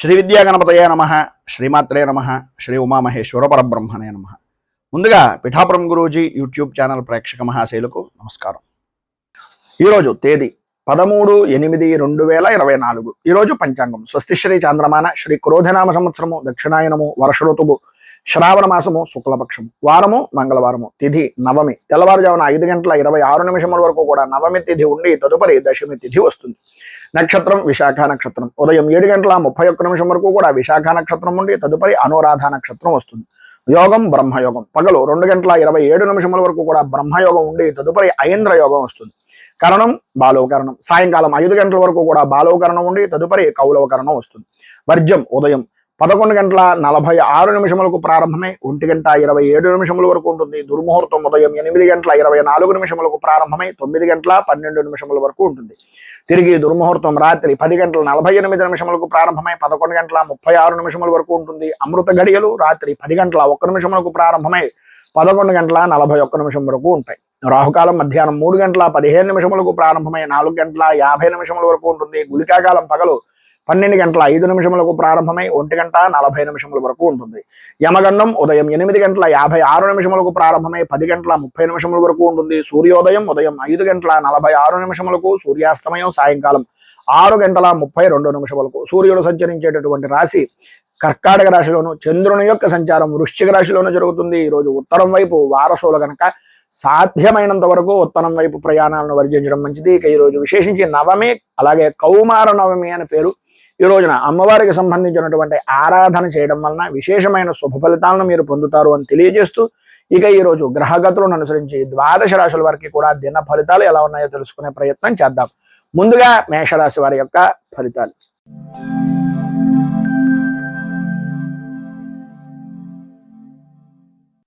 శ్రీ విద్యా గణపతయే నమః, శ్రీమాత్రే నమః, శ్రీ ఉమామహేశ్వర పరబ్రహ్మణే నమః. ముందుగా పిఠాపురం గురూజీ యూట్యూబ్ ఛానల్ ప్రేక్షక మహాశైలకు నమస్కారం. ఈరోజు తేదీ 13/8/2024. ఈరోజు పంచాంగం స్వస్తి శ్రీ చాంద్రమాన శ్రీ క్రోధనామ సంవత్సరము దక్షిణాయనము వర్ష ఋతువు శ్రావణ మాసము శుక్లపక్షము వారము మంగళవారము తిథి నవమి తెల్లవారుజామున 5:26 వరకు కూడా నవమి తిథి ఉండి తదుపరి దశమి తిథి వస్తుంది. నక్షత్రం విశాఖ నక్షత్రం ఉదయం 7:31 వరకు కూడా విశాఖ నక్షత్రం ఉండి తదుపరి అనురాధ నక్షత్రం వస్తుంది. యోగం బ్రహ్మయోగం పగలు 2:27 వరకు కూడా బ్రహ్మయోగం ఉండి తదుపరి ఐంద్ర యోగం వస్తుంది. కరణం బాలవకరణం సాయంకాలం 5 గంటల వరకు కూడా బాలవకరణం ఉండి తదుపరి కౌలవకరణం వస్తుంది. వర్జ్యం ఉదయం 11:46 ప్రారంభమై 1:27 వరకు ఉంటుంది. దుర్ముహూర్తం ఉదయం 8:24 ప్రారంభమై 9:12 వరకు ఉంటుంది. తిరిగి దుర్ముహూర్తం రాత్రి 10:48 ప్రారంభమై 11:36 వరకు ఉంటుంది. అమృత గడియలు రాత్రి 10:01 ప్రారంభమై 11:41 వరకు ఉంటాయి. రాహుకాలం మధ్యాహ్నం 3:15 ప్రారంభమై 4:50 వరకు ఉంటుంది. గుళికాకాలం పగలు 12:05 ప్రారంభమై 1:40 వరకు ఉంటుంది. యమగండం ఉదయం 8:56 ప్రారంభమై 10:30 వరకు ఉంటుంది. సూర్యోదయం ఉదయం 5:46 సూర్యాస్తమయం సాయంకాలం 6:32 సూర్యుడు సంచరించేటటువంటి రాశి కర్కాటక రాశిలోను, చంద్రుని యొక్క సంచారం వృశ్చిక రాశిలోను జరుగుతుంది. ఈరోజు ఉత్తరం వైపు వారసులు గనక సాధ్యమైనంత వరకు ఉత్తరం వైపు ప్రయాణాలను వర్జించడం మంచిది. ఇక ఈరోజు విశేషించి నవమి అలాగే కౌమార నవమి అని పేరు. ఈ రోజున అమ్మవారికి సంబంధించినటువంటి ఆరాధన చేయడం వలన విశేషమైన శుభ ఫలితాలను మీరు పొందుతారు అని తెలియజేస్తూ, ఇక ఈరోజు గ్రహగతులను అనుసరించి ద్వాదశ రాశుల వారికి కూడా దిన ఫలితాలు ఎలా ఉన్నాయో తెలుసుకునే ప్రయత్నం చేద్దాం. ముందుగా మేషరాశి వారి యొక్క ఫలితాలు.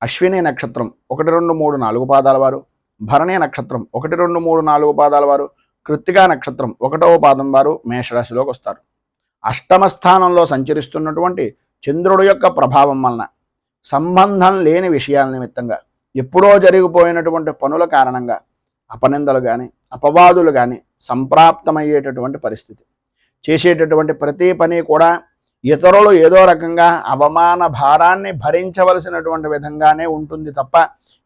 అశ్విని నక్షత్రం 1, 2, 3, 4 పాదాల వారు, భరణి నక్షత్రం 1, 2, 3, 4 పాదాల వారు, కృత్తికా నక్షత్రం 1వ పాదం వారు మేషరాశిలోకి వస్తారు. అష్టమ స్థానంలో సంచరిస్తున్నటువంటి చంద్రుడు యొక్క ప్రభావం వలన సంబంధం లేని విషయాల నిమిత్తంగా ఎప్పుడో జరిగిపోయినటువంటి పనుల కారణంగా అపనిందలు కానీ అపవాదులు కానీ సంప్రాప్తమయ్యేటటువంటి పరిస్థితి. చేసేటటువంటి ప్రతి పని కూడా ఇతరులు ఏదో రకంగా అవమాన భారాన్ని భరించవలసినటువంటి విధంగానే ఉంటుంది తప్ప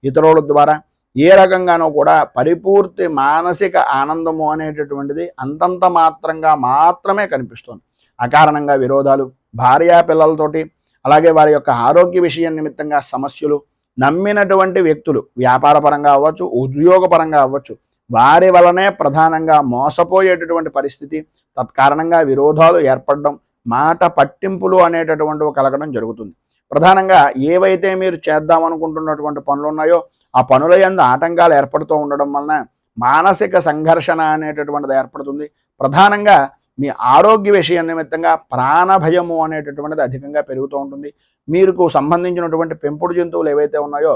ఇతరుల ద్వారా ఏ రకంగానూ కూడా పరిపూర్తి మానసిక ఆనందము అనేటటువంటిది అంతంత మాత్రంగా మాత్రమే కనిపిస్తుంది. అకారణంగా విరోధాలు, భార్యా పిల్లలతోటి, అలాగే వారి యొక్క ఆరోగ్య విషయం నిమిత్తంగా సమస్యలు, నమ్మినటువంటి వ్యక్తులు వ్యాపారపరంగా అవ్వచ్చు, ఉద్యోగపరంగా అవ్వచ్చు, వారి వలనే ప్రధానంగా మోసపోయేటటువంటి పరిస్థితి, తత్కారణంగా విరోధాలు ఏర్పడడం, మాట పట్టింపులు అనేటటువంటివి కలగడం జరుగుతుంది. ప్రధానంగా ఏవైతే మీరు చేద్దామనుకుంటున్నటువంటి పనులు ఉన్నాయో ఆ పనుల యందు ఆటంకాలు ఏర్పడుతూ ఉండడం వలన మానసిక సంఘర్షణ అనేటటువంటిది ఏర్పడుతుంది. ప్రధానంగా మీ ఆరోగ్య విషయం నిమిత్తంగా ప్రాణభయము అనేటటువంటిది అధికంగా పెరుగుతూ ఉంటుంది. మీకు సంబంధించినటువంటి పెంపుడు జంతువులు ఏవైతే ఉన్నాయో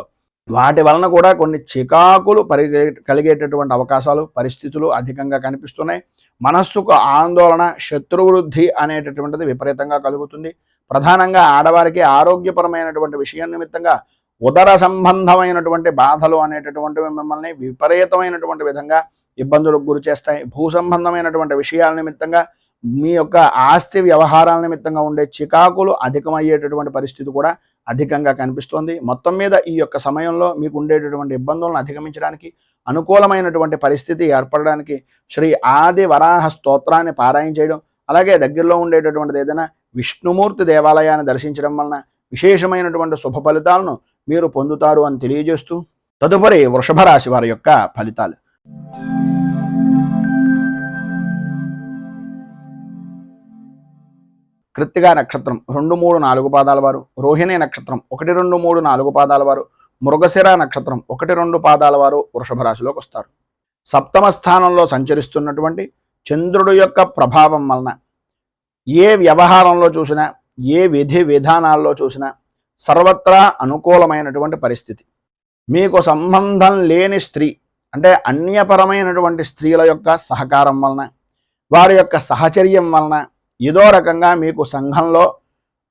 వాటి వలన కూడా కొన్ని చికాకులు కలిగేటటువంటి అవకాశాలు, పరిస్థితులు అధికంగా కనిపిస్తున్నాయి. మనస్సుకు ఆందోళన, శత్రువృద్ధి అనేటటువంటిది విపరీతంగా కలుగుతుంది. ప్రధానంగా ఆడవారికి ఆరోగ్యపరమైనటువంటి విషయం నిమిత్తంగా ఉదర సంబంధమైనటువంటి బాధలు అనేటటువంటివి మిమ్మల్ని విపరీతమైనటువంటి విధంగా ఇబ్బందులకు గురి చేస్తాయి. భూ సంబంధమైనటువంటి విషయాల నిమిత్తంగా మీ యొక్క ఆస్తి వ్యవహారాల నిమిత్తంగా ఉండే చికాకులు అధికమయ్యేటటువంటి పరిస్థితి కూడా అధికంగా కనిపిస్తోంది. మొత్తం మీద ఈ యొక్క సమయంలో మీకు ఉండేటటువంటి ఇబ్బందులను అధిగమించడానికి, అనుకూలమైనటువంటి పరిస్థితి ఏర్పడడానికి శ్రీ ఆది వరాహ స్తోత్రాన్ని పారాయణ చేయడం, అలాగే దగ్గరలో ఉండేటటువంటిది ఏదైనా విష్ణుమూర్తి దేవాలయాన్ని దర్శించడం వలన విశేషమైనటువంటి శుభ ఫలితాలను మీరు పొందుతారు అని తెలియజేస్తూ, తదుపరి వృషభ రాశి వారి యొక్క ఫలితాలు. కృత్తికా నక్షత్రం 2, 3, 4 పాదాల వారు, రోహిణి నక్షత్రం 1, 2, 3, 4 పాదాల వారు, మృగశిర నక్షత్రం 1, 2 పాదాల వారు వృషభ రాశిలోకి వస్తారు. సప్తమ స్థానంలో సంచరిస్తున్నటువంటి చంద్రుడు యొక్క ప్రభావం వలన ఏ వ్యవహారంలో చూసినా, ఏ విధి విధానాల్లో చూసినా సర్వత్రా అనుకూలమైనటువంటి పరిస్థితి. మీకు సంబంధం లేని స్త్రీ అంటే అన్యపరమైనటువంటి స్త్రీల యొక్క సహకారం వలన, వారి యొక్క సహచర్యం వలన ఏదో రకంగా మీకు సంఘంలో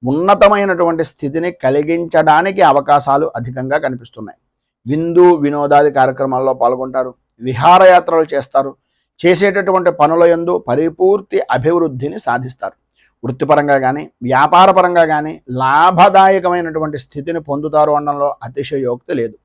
ఉన్నతమైనటువంటి స్థితిని కలిగించడానికి అవకాశాలు అధికంగా కనిపిస్తున్నాయి. విందు వినోదాది కార్యక్రమాల్లో పాల్గొంటారు, విహారయాత్రలు చేస్తారు, చేసేటటువంటి పనుల యందు పరిపూర్తి అభివృద్ధిని సాధిస్తారు. వృత్తిపరంగా కానీ వ్యాపారపరంగా కానీ లాభదాయకమైనటువంటి స్థితిని పొందుతారు అనడంలో అతిశయోక్తి లేదు.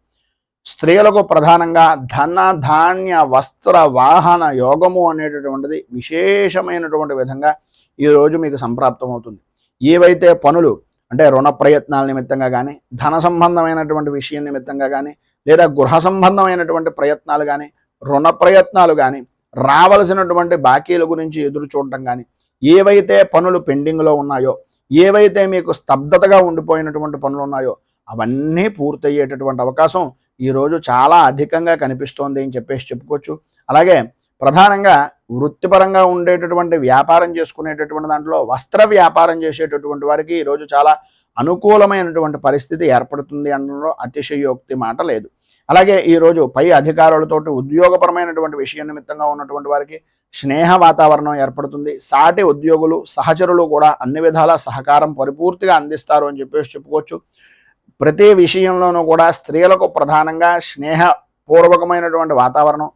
స్త్రీలకు ప్రధానంగా ధన ధాన్య వస్త్ర వాహన యోగము అనేటటువంటిది విశేషమైనటువంటి విధంగా ఈరోజు మీకు సంప్రాప్తమవుతుంది. ఏవైతే పనులు అంటే రుణ ప్రయత్నాల నిమిత్తంగా కానీ, ధన సంబంధమైనటువంటి విషయం నిమిత్తంగా కానీ, లేదా గృహ సంబంధమైనటువంటి ప్రయత్నాలు కానీ, రుణ ప్రయత్నాలు కానీ, రావలసినటువంటి బాకీల గురించి ఎదురు చూడటం కానీ, ఏవైతే పనులు పెండింగ్లో ఉన్నాయో, ఏవైతే మీకు స్తబ్దతగా ఉండిపోయినటువంటి పనులు ఉన్నాయో అవన్నీ పూర్తయ్యేటటువంటి అవకాశం ఈరోజు చాలా అధికంగా కనిపిస్తోంది అని చెప్పుకోవచ్చు. అలాగే ప్రధానంగా వృత్తిపరంగా ఉండేటటువంటి వ్యాపారం చేసుకునేటటువంటి దాంట్లో వస్త్ర వ్యాపారం చేసేటటువంటి వారికి ఈరోజు చాలా అనుకూలమైనటువంటి పరిస్థితి ఏర్పడుతుంది అనడంలో అతిశయోక్తి మాట లేదు. అలాగే ఈరోజు పై అధికారులతోటి ఉద్యోగపరమైనటువంటి విషయం నిమిత్తంగా ఉన్నటువంటి వారికి స్నేహ వాతావరణం ఏర్పడుతుంది. సాటి ఉద్యోగులు సహచరులు కూడా అన్ని విధాల సహకారం పరిపూర్తిగా అందిస్తారు అని చెప్పుకోవచ్చు. ప్రతి విషయంలోనూ కూడా స్త్రీలకు ప్రధానంగా స్నేహపూర్వకమైనటువంటి వాతావరణం,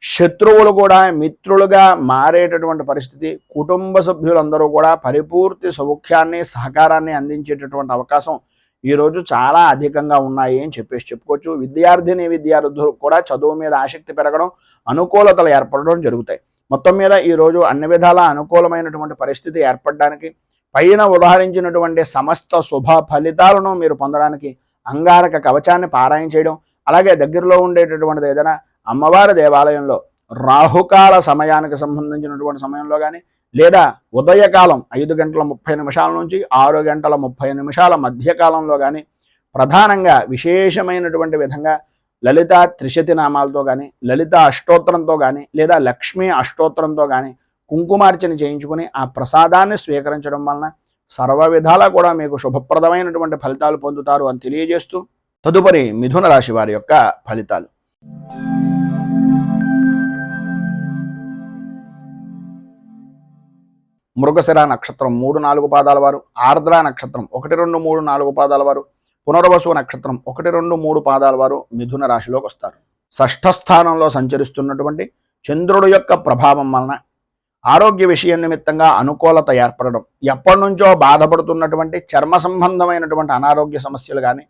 శత్రువులు కూడా మిత్రులుగా మారేటటువంటి పరిస్థితి, కుటుంబ సభ్యులందరూ కూడా పరిపూర్తి సౌఖ్యాన్ని సహకారాన్ని అందించేటటువంటి అవకాశం ఈరోజు చాలా అధికంగా ఉన్నాయి అని చెప్పుకోవచ్చు. విద్యార్థులు కూడా చదువు మీద ఆసక్తి పెరగడం, అనుకూలతలు ఏర్పడడం జరుగుతాయి. మొత్తం మీద ఈరోజు అన్ని విధాల అనుకూలమైనటువంటి పరిస్థితి ఏర్పడడానికి, పైన ఉదాహరించినటువంటి సమస్త శుభ ఫలితాలను మీరు పొందడానికి అంగారక కవచాన్ని పారాయణ చేయడం, అలాగే దగ్గరలో ఉండేటటువంటిది ఏదైనా అమ్మవారి దేవాలయంలో రాహుకాల సమయానికి సంబంధించినటువంటి సమయంలో కానీ, లేదా ఉదయకాలం 5:30 నుంచి 6:30 మధ్యకాలంలో కానీ ప్రధానంగా విశేషమైనటువంటి విధంగా లలిత త్రిశతి నామాలతో కానీ, లలిత అష్టోత్తరంతో కానీ, లేదా లక్ష్మీ అష్టోత్తరంతో కానీ కుంకుమార్చన చేయించుకుని ఆ ప్రసాదాన్ని స్వీకరించడం వలన సర్వ విధాలా కూడా మీకు శుభప్రదమైనటువంటి ఫలితాలు పొందుతారు అని తెలియజేస్తూ తదుపరి మిథున రాశి వారి యొక్క ఫలితాలు. మృగశిర నక్షత్రం 3-4 పాదాల వారు, ఆర్ద్ర నక్షత్రం 1, 2, 3, 4 పాదాల వారు, పునర్వసు నక్షత్రం 1, 2, 3 పాదాల వారు మిథున రాశిలోకి వస్తారు. షష్ఠ స్థానంలో సంచరిస్తున్నటువంటి చంద్రుడు యొక్క ప్రభావం వలన ఆరోగ్య విషయం నిమిత్తంగా అనుకూలత ఏర్పడడం, ఎప్పటి నుంచో బాధపడుతున్నటువంటి చర్మ సంబంధమైనటువంటి అనారోగ్య సమస్యలు కానీ,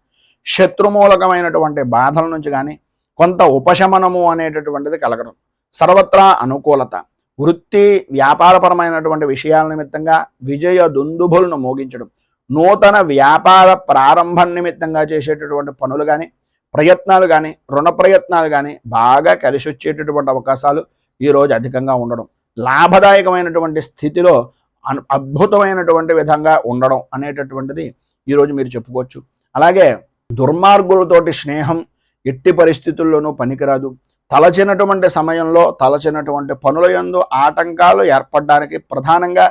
శత్రుమూలకమైనటువంటి బాధల నుంచి కానీ కొంత ఉపశమనము అనేటటువంటిది కలగడం, సర్వత్రా అనుకూలత, వృత్తి వ్యాపారపరమైనటువంటి విషయాల నిమిత్తంగా విజయ దుందుభులను మోగించడం, నూతన వ్యాపార ప్రారంభం నిమిత్తంగా చేసేటటువంటి పనులు కానీ, ప్రయత్నాలు కానీ, రుణ ప్రయత్నాలు కానీ బాగా కలిసి వచ్చేటటువంటి అవకాశాలు ఈరోజు అధికంగా ఉండడం, లాభదాయకమైనటువంటి స్థితిలో అద్భుతమైనటువంటి విధంగా ఉండడం అనేటటువంటిది ఈరోజు మీరు చెప్పుకోవచ్చు. అలాగే దుర్మార్గులతోటి స్నేహం ఎట్టి పరిస్థితుల్లోనూ పనికిరాదు. తలచినటువంటి సమయంలో తలచినటువంటి పనుల యందు ఆటంకాలు ఏర్పడడానికి ప్రధానంగా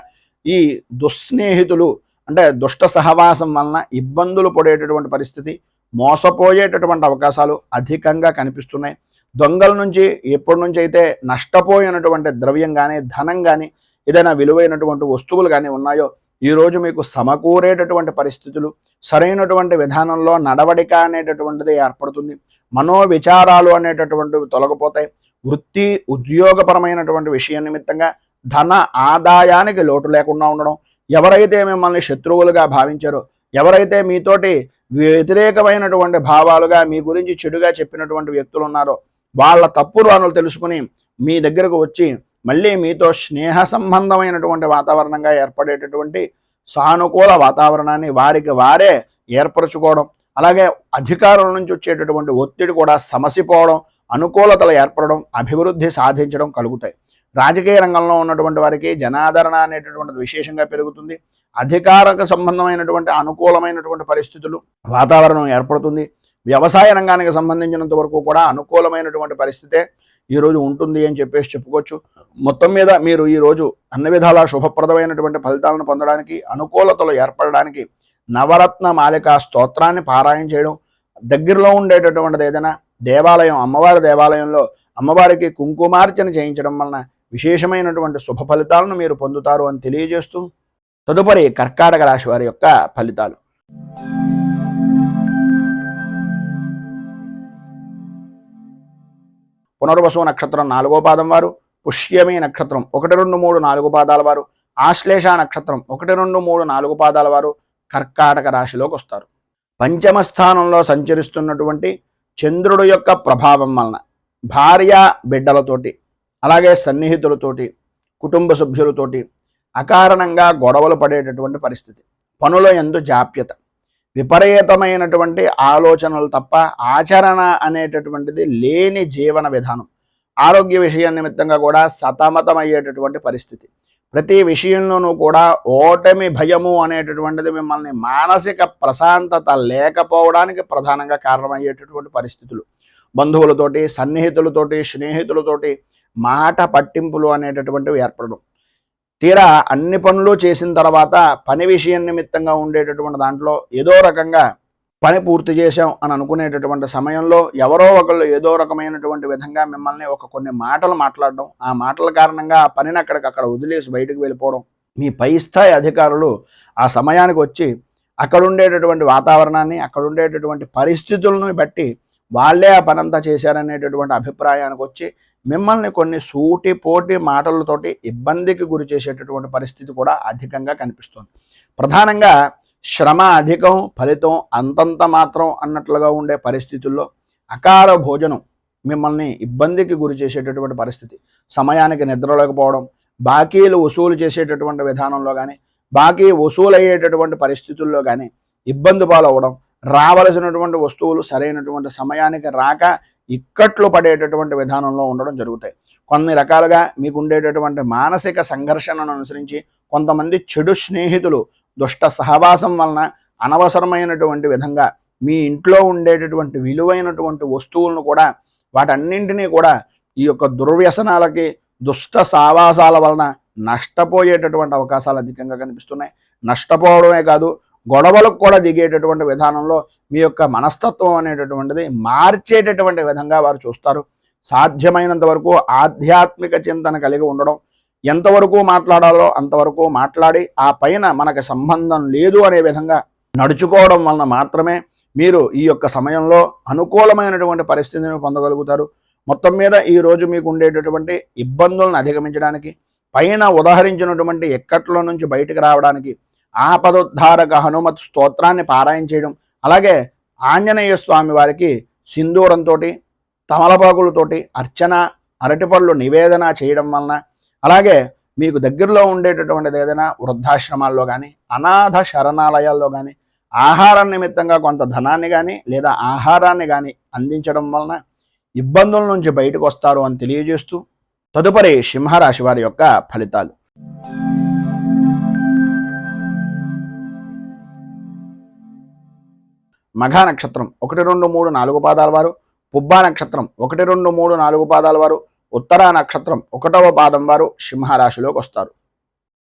ఈ దుస్నేహితులు అంటే దుష్ట సహవాసం వలన ఇబ్బందులు పడేటటువంటి పరిస్థితి, మోసపోయేటటువంటి అవకాశాలు అధికంగా కనిపిస్తున్నాయి. దొంగల నుంచి ఎప్పటి నుంచి అయితే నష్టపోయినటువంటి ద్రవ్యం కానీ, ధనం కానీ, ఏదైనా విలువైనటువంటి వస్తువులు కానీ ఉన్నాయో ఈరోజు మీకు సమకూరేటటువంటి పరిస్థితులు, సరైనటువంటి విధానంలో నడవడిక అనేటటువంటిది ఏర్పడుతుంది. మనోవిచారాలు అనేటటువంటివి తొలగిపోతాయి. వృత్తి ఉద్యోగపరమైనటువంటి విషయం నిమిత్తంగా ధన ఆదాయానికి లోటు లేకుండా ఉండడం, ఎవరైతే మిమ్మల్ని శత్రువులుగా భావించారో, ఎవరైతే మీతోటి వ్యతిరేకమైనటువంటి భావాలుగా మీ గురించి చెడుగా చెప్పినటువంటి వ్యక్తులు ఉన్నారో వాళ్ళ తప్పులు తెలుసుకుని మీ దగ్గరకు వచ్చి మళ్ళీ మీతో స్నేహ సంబంధమైనటువంటి వాతావరణంగా ఏర్పడేటటువంటి సానుకూల వాతావరణాన్ని వారికి వారే ఏర్పరచుకోవడం, అలాగే అధికారుల నుంచి వచ్చేటటువంటి ఒత్తిడి కూడా సమసిపోవడం, అనుకూలతలు ఏర్పడడం, అభివృద్ధి సాధించడం కలుగుతాయి. రాజకీయ రంగంలో ఉన్నటువంటి వారికి జనాదరణ అనేటటువంటిది విశేషంగా పెరుగుతుంది. అధికారకు సంబంధమైనటువంటి అనుకూలమైనటువంటి పరిస్థితులు వాతావరణం ఏర్పడుతుంది. వ్యవసాయ రంగానికి సంబంధించినంత వరకు కూడా అనుకూలమైనటువంటి పరిస్థితే ఈరోజు ఉంటుంది అని చెప్పుకోవచ్చు. మొత్తం మీద మీరు ఈరోజు అన్ని విధాలా శుభప్రదమైనటువంటి ఫలితాలను పొందడానికి, అనుకూలతలు ఏర్పడడానికి నవరత్న మాలిక స్తోత్రాన్ని పారాయణ చేయడం, దగ్గరలో ఉండేటటువంటిది ఏదైనా దేవాలయం, అమ్మవారి దేవాలయంలో అమ్మవారికి కుంకుమార్చన చేయించడం వలన విశేషమైనటువంటి శుభ ఫలితాలను మీరు పొందుతారు అని తెలియజేస్తూ తదుపరి కర్కాటక రాశి వారి యొక్క ఫలితాలు. పునర్వసు నక్షత్రం 4వ పాదం వారు, పుష్యమి నక్షత్రం 1, 2, 3, 4 పాదాల వారు, ఆశ్లేష నక్షత్రం 1, 2, 3, 4 పాదాల వారు కర్కాటక రాశిలోకి వస్తారు. పంచమ స్థానంలో సంచరిస్తున్నటువంటి చంద్రుడు యొక్క ప్రభావం వలన భార్య బిడ్డలతోటి, అలాగే సన్నిహితులతోటి, కుటుంబ సభ్యులతోటి అకారణంగా గొడవలు పడేటటువంటి పరిస్థితి, పనుల యందు జాప్యత, విపరీతమైనటువంటి ఆలోచనలు తప్ప ఆచరణ అనేటటువంటిది లేని జీవన విధానం, ఆరోగ్య విషయం నిమిత్తంగా కూడా సతమతమయ్యేటటువంటి పరిస్థితి, ప్రతి విషయంలోనూ కూడా ఓటమి భయము అనేటటువంటిది మిమ్మల్ని మానసిక ప్రశాంతత లేకపోవడానికి ప్రధానంగా కారణమయ్యేటటువంటి పరిస్థితులు, బంధువులతోటి, సన్నిహితులతోటి, స్నేహితులతోటి మాట పట్టింపులు అనేటటువంటివి ఏర్పడడం, తీరా అన్ని పనులు చేసిన తర్వాత పని విషయం నిమిత్తంగా ఉండేటటువంటి దాంట్లో ఏదో రకంగా పని పూర్తి చేశాం అని అనుకునేటటువంటి సమయంలో ఎవరో ఒకళ్ళు ఏదో రకమైనటువంటి విధంగా మిమ్మల్ని కొన్ని మాటలు మాట్లాడడం, ఆ మాటల కారణంగా ఆ పనిని అక్కడికక్కడ వదిలేసి బయటకు వెళ్ళిపోవడం, మీ పై స్థాయి అధికారులు ఆ సమయానికి వచ్చి అక్కడ ఉండేటటువంటి వాతావరణాన్ని, అక్కడ ఉండేటటువంటి పరిస్థితులను బట్టి వాళ్ళే ఆ పనంతా చేశారనేటటువంటి అభిప్రాయానికి వచ్చి మిమ్మల్ని కొన్ని సూటిపోటి మాటలతోటి ఇబ్బందికి గురి చేసేటటువంటి పరిస్థితి కూడా అధికంగా కనిపిస్తుంది. ప్రధానంగా శ్రమ అధికం, ఫలితం అంతంత మాత్రం అన్నట్లుగా ఉండే పరిస్థితుల్లో అకాల భోజనం మిమ్మల్ని ఇబ్బందికి గురి చేసేటటువంటి పరిస్థితి, సమయానికి నిద్రలేకపోవడం, బాకీలు వసూలు చేసేటటువంటి విధానంలో కానీ, బాకీ వసూలు అయ్యేటటువంటి పరిస్థితుల్లో కానీ ఇబ్బంది పాలవడం, రావలసినటువంటి వస్తువులు సరైనటువంటి సమయానికి రాక ఇక్కట్లు పడేటటువంటి విధానంలో ఉండడం జరుగుతాయి. కొన్ని రకాలుగా మీకు ఉండేటటువంటి మానసిక సంఘర్షణను అనుసరించి కొంతమంది చెడు స్నేహితులు దుష్ట సహవాసం వలన అనవసరమైనటువంటి విధంగా మీ ఇంట్లో ఉండేటటువంటి విలువైనటువంటి వస్తువులను కూడా వాటన్నింటినీ కూడా ఈ యొక్క దుర్వ్యసనాలకి, దుష్ట సావాసాల వలన నష్టపోయేటటువంటి అవకాశాలు అధికంగా కనిపిస్తున్నాయి. నష్టపోవడమే కాదు, గొడవలకు కూడా దిగేటటువంటి విధానంలో మీ యొక్క మనస్తత్వం అనేటటువంటిది మార్చేటటువంటి విధంగా వారు చూస్తారు. సాధ్యమైనంత వరకు ఆధ్యాత్మిక చింతన కలిగి ఉండడం, ఎంతవరకు మాట్లాడాలో అంతవరకు మాట్లాడి ఆ పైన మనకు సంబంధం లేదు అనే విధంగా నడుచుకోవడం వలన మాత్రమే మీరు ఈ యొక్క సమయంలో అనుకూలమైనటువంటి పరిస్థితిని పొందగలుగుతారు. మొత్తం మీద ఈరోజు మీకు ఉండేటటువంటి ఇబ్బందులను అధిగమించడానికి, పైన ఉదహరించినటువంటి ఎక్కట్ల నుంచి బయటకు రావడానికి ఆపదోద్ధారక హనుమత్ స్తోత్రాన్ని పారాయణ చేయడం, అలాగే ఆంజనేయ స్వామి వారికి సింధూరంతో, తమలపాకులతోటి అర్చన, అరటిపళ్ళు నివేదన చేయడం వలన, అలాగే మీకు దగ్గరలో ఉండేటటువంటిది ఏదైనా వృద్ధాశ్రమాల్లో కానీ, అనాథ శరణాలయాల్లో కానీ ఆహారం నిమిత్తంగా కొంత ధనాన్ని కానీ లేదా ఆహారాన్ని కానీ అందించడం వలన ఇబ్బందుల నుంచి బయటకు వస్తారు అని తెలియజేస్తూ తదుపరి సింహరాశి వారి యొక్క ఫలితాలు. మఘ నక్షత్రం 1, 2, 3, 4 పాదాల వారు, పుబ్బా నక్షత్రం 1, 2, 3, 4 పాదాల వారు, ఉత్తరా నక్షత్రం 1వ పాదం వారు సింహరాశిలోకి వస్తారు.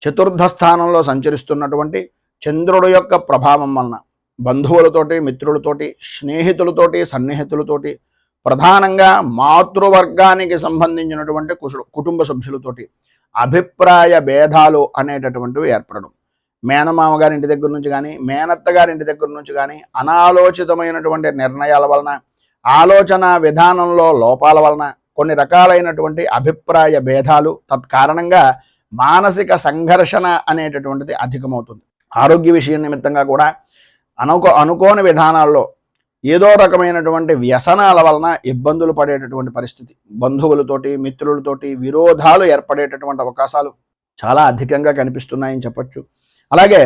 చతుర్థ స్థానంలో సంచరిస్తున్నటువంటి చంద్రుడు యొక్క ప్రభావం వలన బంధువులతోటి, మిత్రులతోటి, స్నేహితులతోటి, సన్నిహితులతోటి, ప్రధానంగా మాతృవర్గానికి సంబంధించినటువంటి కుటుంబ సభ్యులతోటి అభిప్రాయ భేదాలు అనేటటువంటివి ఏర్పడడం, మేనమామ గారి ఇంటి దగ్గర నుంచి కానీ, మేనత్త గారి ఇంటి దగ్గర నుంచి కానీ అనాలోచితమైనటువంటి నిర్ణయాల వలన, ఆలోచన విధానంలో లోపాల వలన కొన్ని రకాలైనటువంటి అభిప్రాయ భేదాలు, తత్కారణంగా మానసిక సంఘర్షణ అనేటటువంటిది అధికమవుతుంది. ఆరోగ్య విషయం నిమిత్తంగా కూడా అనుకోని విధానాల్లో ఏదో రకమైనటువంటి వ్యసనాల వలన ఇబ్బందులు పడేటటువంటి పరిస్థితి, బంధువులతోటి, మిత్రులతోటి విరోధాలు ఏర్పడేటటువంటి అవకాశాలు చాలా అధికంగా కనిపిస్తున్నాయని చెప్పచ్చు. అలాగే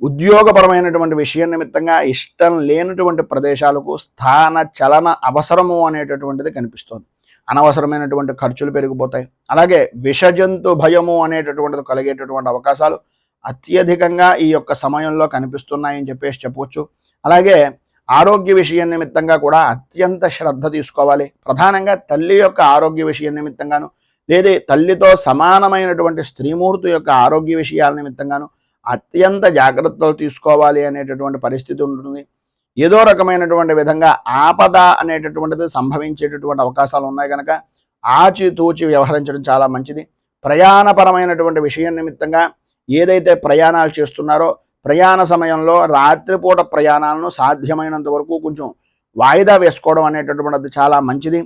ఉద్యోగపరమైనటువంటి విషయం నిమిత్తంగా ఇష్టం లేనటువంటి ప్రదేశాలకు స్థాన చలన అవసరము అనేటటువంటిది కనిపిస్తుంది. అనవసరమైనటువంటి ఖర్చులు పెరిగిపోతాయి. అలాగే విషజంతు భయము అనేటటువంటిది కలిగేటటువంటి అవకాశాలు అత్యధికంగా ఈ యొక్క సమయంలో కనిపిస్తున్నాయని చెప్పవచ్చు. అలాగే ఆరోగ్య విషయం నిమిత్తంగా కూడా అత్యంత శ్రద్ధ తీసుకోవాలి. ప్రధానంగా తల్లి యొక్క ఆరోగ్య విషయం నిమిత్తంగాను, లేదా తల్లితో సమానమైనటువంటి స్త్రీమూర్తి యొక్క ఆరోగ్య విషయాల నిమిత్తంగాను అత్యంత జాగ్రత్తలు తీసుకోవాలి అనేటటువంటి పరిస్థితి ఉంటుంది. ఏదో రకమైనటువంటి విధంగా ఆపద అనేటటువంటిది సంభవించేటటువంటి అవకాశాలు ఉన్నాయి కనుక ఆచితూచి వ్యవహరించడం చాలా మంచిది. ప్రయాణపరమైనటువంటి విషయం నిమిత్తంగా ఏదైతే ప్రయాణాలు చేస్తున్నారో ప్రయాణ సమయంలో రాత్రిపూట ప్రయాణాలను సాధ్యమైనంత వరకు కొంచెం వాయిదా వేసుకోవడం అనేటటువంటిది చాలా మంచిది.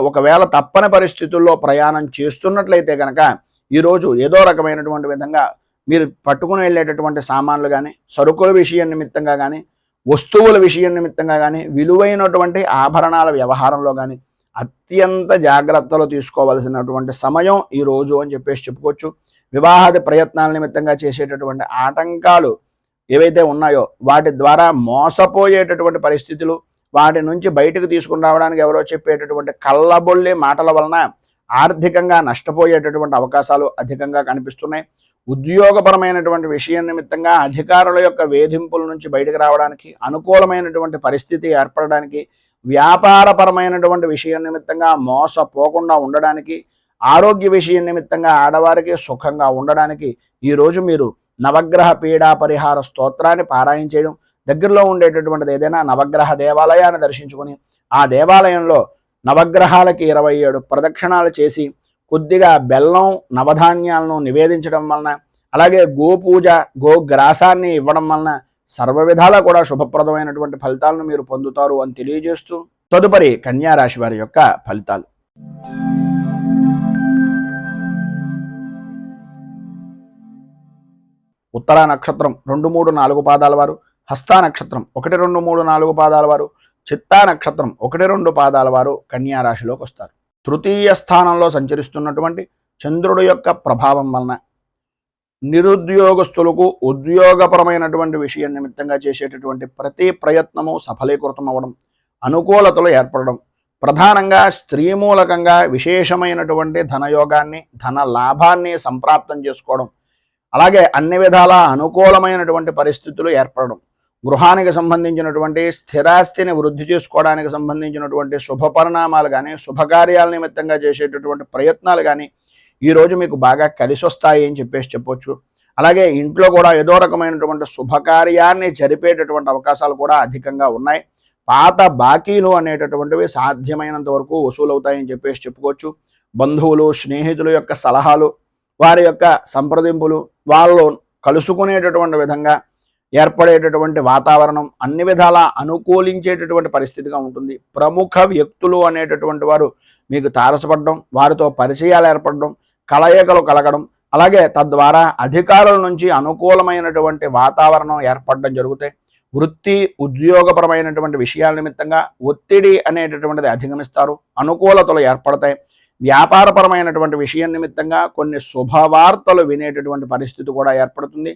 ఒకవేళ తప్పని పరిస్థితుల్లో ప్రయాణం చేస్తున్నట్లయితే కనుక ఈరోజు ఏదో రకమైనటువంటి విధంగా మీరు పట్టుకుని వెళ్ళేటటువంటి సామాన్లు కానీ, సరుకుల విషయం నిమిత్తంగా కానీ, వస్తువుల విషయం నిమిత్తంగా కానీ, విలువైనటువంటి ఆభరణాల వ్యవహారంలో కానీ అత్యంత జాగ్రత్తలు తీసుకోవలసినటువంటి సమయం ఈ రోజు అని చెప్పేసి చెప్పుకోవచ్చు. వివాహాది ప్రయత్నాల నిమిత్తంగా చేసేటటువంటి ఆటంకాలు ఏవైతే ఉన్నాయో వాటి ద్వారా మోసపోయేటటువంటి పరిస్థితులు, వాటి నుంచి బయటకు తీసుకుని రావడానికి ఎవరో చెప్పేటటువంటి కళ్ళబొల్లి మాటల వలన ఆర్థికంగా నష్టపోయేటటువంటి అవకాశాలు అధికంగా కనిపిస్తున్నాయి. ఉద్యోగపరమైనటువంటి విషయం నిమిత్తంగా అధికారుల యొక్క వేధింపుల నుంచి బయటకు రావడానికి, అనుకూలమైనటువంటి పరిస్థితి ఏర్పడడానికి, వ్యాపారపరమైనటువంటి విషయం నిమిత్తంగా మోసపోకుండా ఉండడానికి, ఆరోగ్య విషయం నిమిత్తంగా ఆడవారికి సుఖంగా ఉండడానికి ఈరోజు మీరు నవగ్రహ పీడా పరిహార స్తోత్రాన్ని పారాయణ చేయడం, దగ్గరలో ఉండేటటువంటిది ఏదైనా నవగ్రహ దేవాలయాన్ని దర్శించుకొని ఆ దేవాలయంలో నవగ్రహాలకి 27 ప్రదక్షిణాలు చేసి కొద్దిగా బెల్లం నవధాన్యాలను నివేదించడం వలన, అలాగే గోపూజ గోగ్రాసాన్ని ఇవ్వడం వలన సర్వ విధాలా కూడా శుభప్రదమైనటువంటి ఫలితాలను మీరు పొందుతారు అని తెలియజేస్తూ తదుపరి కన్యా రాశి వారి యొక్క ఫలితాలు. ఉత్తరా నక్షత్రం 2, 3, 4 పాదాల వారు, హస్తా నక్షత్రం 1, 2, 3, 4 పాదాల వారు, చిత్తా నక్షత్రం 1, 2 పాదాల వారు కన్యా రాశిలోకి వస్తారు. తృతీయ స్థానంలో సంచరిస్తున్నటువంటి చంద్రుడి యొక్క ప్రభావం వలన నిరుద్యోగస్తులకు ఉద్యోగపరమైనటువంటి విషయం నిమిత్తంగా చేసేటటువంటి ప్రతి ప్రయత్నము సఫలీకృతం అవ్వడం, అనుకూలతలు ఏర్పడడం, ప్రధానంగా స్త్రీ మూలకంగా విశేషమైనటువంటి ధనయోగాన్ని, ధన లాభాన్ని సంప్రాప్తం చేసుకోవడం, అలాగే అన్ని విధాల అనుకూలమైనటువంటి పరిస్థితులు ఏర్పడడం, గృహానికి సంబంధించినటువంటి స్థిరాస్తిని వృద్ధి చేసుకోవడానికి సంబంధించినటువంటి శుభ పరిణామాలు కానీ, శుభకార్యాల నిమిత్తంగా చేసేటటువంటి ప్రయత్నాలు కానీ ఈరోజు మీకు బాగా కలిసి వస్తాయి అని చెప్పొచ్చు. అలాగే ఇంట్లో కూడా ఏదో రకమైనటువంటి శుభకార్యాన్ని జరిపేటటువంటి అవకాశాలు కూడా అధికంగా ఉన్నాయి. పాత బాకీలు అనేటటువంటివి సాధ్యమైనంత వరకు వసూలవుతాయని చెప్పుకోవచ్చు. బంధువులు, స్నేహితుల యొక్క సలహాలు, వారి యొక్క సంప్రదింపులు, వాళ్ళు కలుసుకునేటటువంటి విధంగా ఏర్పడేటటువంటి వాతావరణం అన్ని విధాలా అనుకూలించేటటువంటి పరిస్థితిగా ఉంటుంది. ప్రముఖ వ్యక్తులు అనేటటువంటి వారు మీకు తారసపడడం, వారితో పరిచయాలు ఏర్పడడం, కలయికలు కలగడం, అలాగే తద్వారా అధికారుల నుంచి అనుకూలమైనటువంటి వాతావరణం ఏర్పడడం జరుగుతాయి. వృత్తి ఉద్యోగపరమైనటువంటి విషయాల నిమిత్తంగా ఒత్తిడి అనేటటువంటిది అధిగమిస్తారు, అనుకూలతలు ఏర్పడతాయి. వ్యాపారపరమైనటువంటి విషయం నిమిత్తంగా కొన్ని శుభవార్తలు వినేటటువంటి పరిస్థితి కూడా ఏర్పడుతుంది.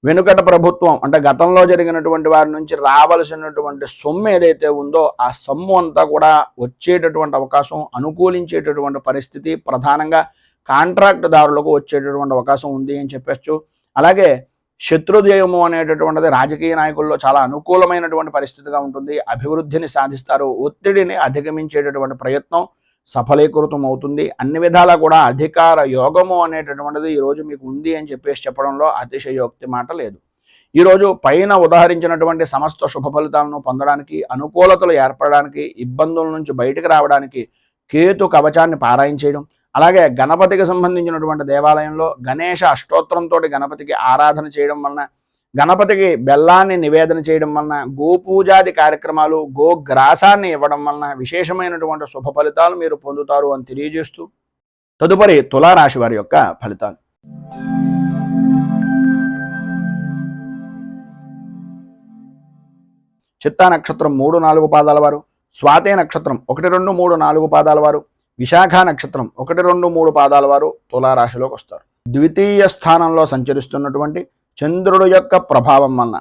వెనుకట ప్రభుత్వం అంటే గతంలో జరిగినటువంటి వారి నుంచి రావలసినటువంటి సొమ్ము ఏదైతే ఉందో ఆ సొమ్ము అంతా కూడా వచ్చేటటువంటి అవకాశం, అనుకూలించేటటువంటి పరిస్థితి ప్రధానంగా కాంట్రాక్ట్ దారులకు వచ్చేటటువంటి అవకాశం ఉంది అని చెప్పచ్చు. అలాగే శత్రుజయము అనేటటువంటిది రాజకీయ నాయకుల్లో చాలా అనుకూలమైనటువంటి పరిస్థితిగా ఉంటుంది. అభివృద్ధిని సాధిస్తారు, ఒత్తిడిని అధిగమించేటటువంటి ప్రయత్నం సఫలీకృతం అవుతుంది. అన్ని విధాలా కూడా అధికార యోగము అనేటటువంటిది ఈరోజు మీకు ఉంది అని చెప్పడంలో అతిశయోక్తి మాట లేదు. ఈరోజు పైన ఉదాహరించినటువంటి సమస్త శుభ ఫలితాలను పొందడానికి, అనుకూలతలు ఏర్పడడానికి, ఇబ్బందుల నుంచి బయటకు రావడానికి కేతు కవచాన్ని పారాయణ చేయడం, అలాగే గణపతికి సంబంధించినటువంటి దేవాలయంలో గణేష అష్టోత్తరంతో గణపతికి ఆరాధన చేయడం వలన, గణపతికి బెల్లాన్ని నివేదన చేయడం వలన, గోపూజాది కార్యక్రమాలు, గోగ్రాసాన్ని ఇవ్వడం వలన విశేషమైనటువంటి శుభ ఫలితాలు మీరు పొందుతారు అని తెలియజేస్తూ తదుపరి తులారాశి వారి యొక్క ఫలితాలు. చిత్తా నక్షత్రం 3, 4 పాదాల వారు, స్వాతే నక్షత్రం 1, 2, 3, 4 పాదాల వారు, విశాఖ నక్షత్రం 1, 2, 3 పాదాల వారు తులారాశిలోకి వస్తారు. ద్వితీయ స్థానంలో సంచరిస్తున్నటువంటి చంద్రుడు యొక్క ప్రభావం వలన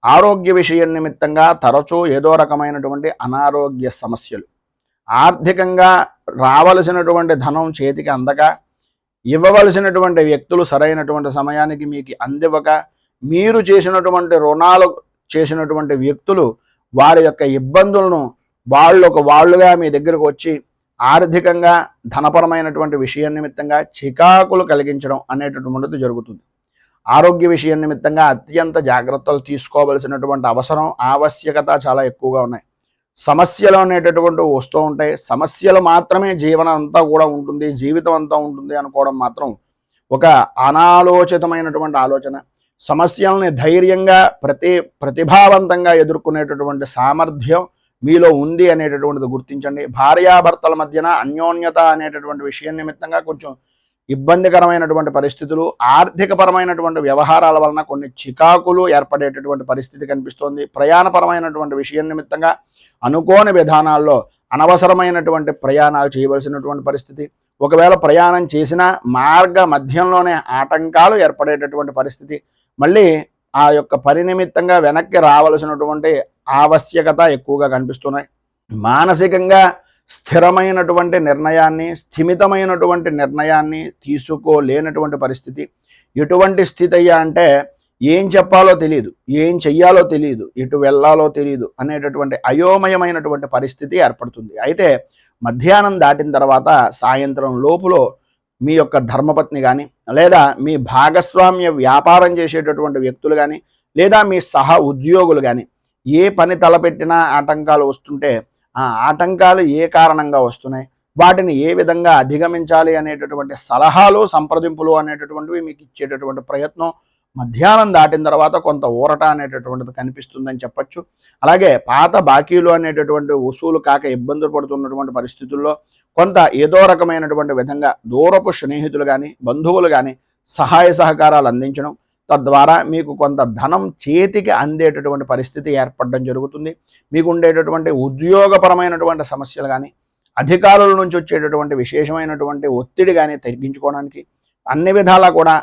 ఆరోగ్య విషయం నిమిత్తంగా తరచూ ఏదో రకమైనటువంటి అనారోగ్య సమస్యలు, ఆర్థికంగా రావలసినటువంటి ధనం చేతికి అందక, ఇవ్వవలసినటువంటి వ్యక్తులు సరైనటువంటి సమయానికి మీకు అందివ్వక, మీరు చేసినటువంటి రుణాలు చేసినటువంటి వ్యక్తులు వారి యొక్క ఇబ్బందులను వాళ్ళుగా మీ దగ్గరకు వచ్చి ఆర్థికంగా ధనపరమైనటువంటి విషయం నిమిత్తంగా చికాకులు కలిగించడం అనేటటువంటిది జరుగుతుంది. ఆరోగ్య విషయం నిమిత్తంగా అత్యంత జాగ్రత్తలు తీసుకోవలసినటువంటి అవసరం, ఆవశ్యకత చాలా ఎక్కువగా ఉన్నాయి. సమస్యలు అనేటటువంటి వస్తూ ఉంటాయి. సమస్యలు మాత్రమే జీవనం అంతా కూడా ఉంటుంది, జీవితం అంతా ఉంటుంది అనుకోవడం మాత్రం ఒక అనాలోచితమైనటువంటి ఆలోచన. సమస్యల్ని ధైర్యంగా ప్రతిభావంతంగా ఎదుర్కొనేటటువంటి సామర్థ్యం మీలో ఉంది అనేటటువంటిది గుర్తించండి. భార్యాభర్తల మధ్యన అన్యోన్యత అనేటటువంటి విషయం నిమిత్తంగా కొంచెం ఇబ్బందికరమైనటువంటి పరిస్థితులు, ఆర్థికపరమైనటువంటి వ్యవహారాల వలన కొన్ని చికాకులు ఏర్పడేటటువంటి పరిస్థితి కనిపిస్తోంది. ప్రయాణపరమైనటువంటి విషయం నిమిత్తంగా అనుకోని విధానాల్లో అనవసరమైనటువంటి ప్రయాణాలు చేయవలసినటువంటి పరిస్థితి, ఒకవేళ ప్రయాణం చేసినా మార్గ మధ్యంలోనే ఆటంకాలు ఏర్పడేటటువంటి పరిస్థితి, మళ్ళీ ఆ యొక్క పని నిమిత్తంగా వెనక్కి రావలసినటువంటి ఆవశ్యకత ఎక్కువగా కనిపిస్తున్నాయి. మానసికంగా స్థిరమైనటువంటి నిర్ణయాన్ని, స్థిమితమైనటువంటి నిర్ణయాన్ని తీసుకోలేనటువంటి పరిస్థితి. ఎటువంటి స్థితి అయ్యా అంటే ఏం చెప్పాలో తెలియదు, ఏం చెయ్యాలో తెలియదు, ఎటు వెళ్ళాలో తెలియదు అనేటటువంటి అయోమయమైనటువంటి పరిస్థితి ఏర్పడుతుంది. అయితే మధ్యాహ్నం దాటిన తర్వాత సాయంత్రం లోపులో మీ యొక్క ధర్మపత్ని కానీ, లేదా మీ భాగస్వామ్య వ్యాపారం చేసేటటువంటి వ్యక్తులు కానీ, లేదా మీ సహ ఉద్యోగులు కానీ ఏ పని తలపెట్టినా ఆటంకాలు వస్తుంటే ఆ ఆటంకాలు ఏ కారణంగా వస్తున్నాయి, వాటిని ఏ విధంగా అధిగమించాలి అనేటటువంటి సలహాలు, సంప్రదింపులు అనేటటువంటివి మీకు ఇచ్చేటటువంటి ప్రయత్నం మధ్యాహ్నం దాటిన తర్వాత కొంత ఊరట అనేటటువంటిది కనిపిస్తుందని చెప్పచ్చు. అలాగే పాత బాకీలు అనేటటువంటి వసూలు కాక ఇబ్బందులు పడుతున్నటువంటి పరిస్థితుల్లో కొంత ఏదో రకమైనటువంటి విధంగా దూరపు స్నేహితులు కానీ, బంధువులు కానీ సహాయ సహకారాలు అందించడం, తద్వారా మీకు కొంత ధనం చేతికి అందేటటువంటి పరిస్థితి ఏర్పడడం జరుగుతుంది. మీకు ఉండేటటువంటి ఉద్యోగపరమైనటువంటి సమస్యలు కానీ, అధికారుల నుంచి వచ్చేటటువంటి విశేషమైనటువంటి ఒత్తిడి కానీ తగ్గించుకోవడానికి అన్ని విధాలా కూడా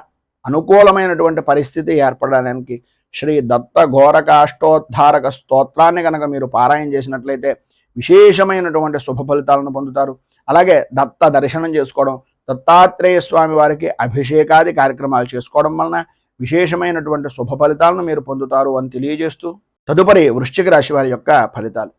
అనుకూలమైనటువంటి పరిస్థితి ఏర్పడడానికి శ్రీ దత్త ఘోరకాష్టోద్ధారక స్తోత్రాన్ని కనుక మీరు పారాయణ చేసినట్లయితే విశేషమైనటువంటి శుభ ఫలితాలను పొందుతారు. అలాగే దత్త దర్శనం చేసుకోవడం, దత్తాత్రేయ స్వామి వారికి అభిషేకాది కార్యక్రమాలు చేసుకోవడం వలన విశేషమైనటువంటి శుభ ఫలితాలను మీరు పొందుతారు అని తెలియజేస్తూ తదుపరి వృశ్చిక రాశి వారి యొక్క ఫలితాలు.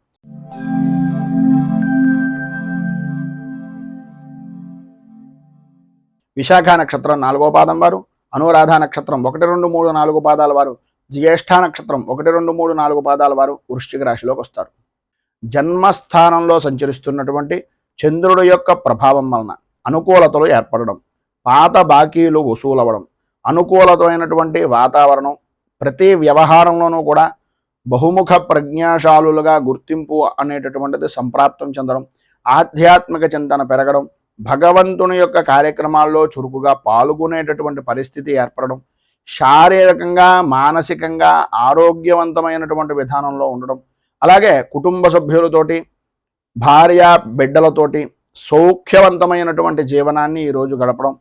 విశాఖ నక్షత్రం 4వ పాదం వారు, అనురాధ నక్షత్రం 1, 2, 3, 4 పాదాల వారు, జ్యేష్ఠ నక్షత్రం 1, 2, 3, 4 పాదాల వారు వృశ్చిక రాశిలోకి వస్తారు. జన్మస్థానంలో సంచరిస్తున్నటువంటి చంద్రుడి యొక్క ప్రభావం వలన అనుకూలతలు ఏర్పడడం, పాత బాకీలు వసూలవ్వడం, అనుకూలమైనటువంటి వాతావరణం, ప్రతి వ్యవహారంలోనూ కూడా బహుముఖ ప్రజ్ఞాశాలులుగా గుర్తింపు అనేటటువంటిది సంప్రాప్తం చెందడం, ఆధ్యాత్మిక చింతన పెరగడం, భగవంతుని యొక్క కార్యక్రమాల్లో చురుకుగా పాల్గొనేటటువంటి పరిస్థితి ఏర్పడడం, శారీరకంగా మానసికంగా ఆరోగ్యవంతమైనటువంటి విధానంలో ఉండడం, అలాగే కుటుంబ సభ్యులతోటి, భార్య బిడ్డలతోటి సౌఖ్యవంతమైనటువంటి జీవనాన్ని ఈరోజు గడపడం,